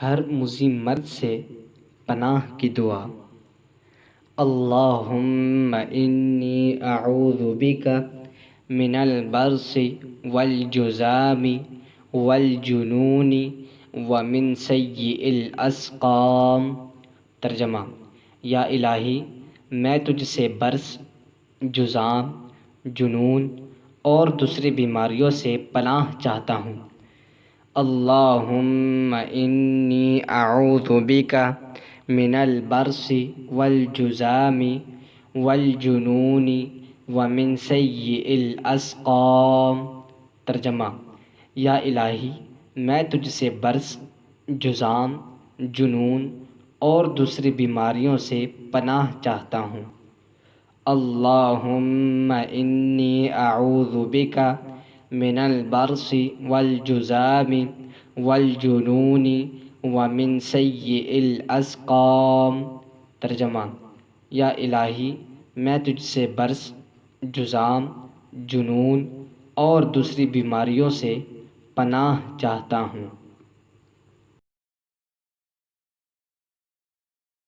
ہر مضر مرض سے پناہ کی دعا۔ اللہم انی اعوذ بک من البرص والجذام والجنون ومن سیء الاسقام۔ ترجمہ: یا الہی، میں تجھ سے برص، جذام، جنون اور دوسری بیماریوں سے پناہ چاہتا ہوں۔ اللہم انی اعوذ بک من البرص والجذام والجنون ومن سیء الاسقام۔ ترجمہ: یا الہی، میں تجھ سے برص، جذام، جنون اور دوسری بیماریوں سے پناہ چاہتا ہوں۔ اللہم انی اعوذ بک من البرص والجذام والجنون ومن سیء الاسقام۔ ترجمہ: یا الہی، میں تجھ سے برص، جذام، جنون اور دوسری بیماریوں سے پناہ چاہتا ہوں۔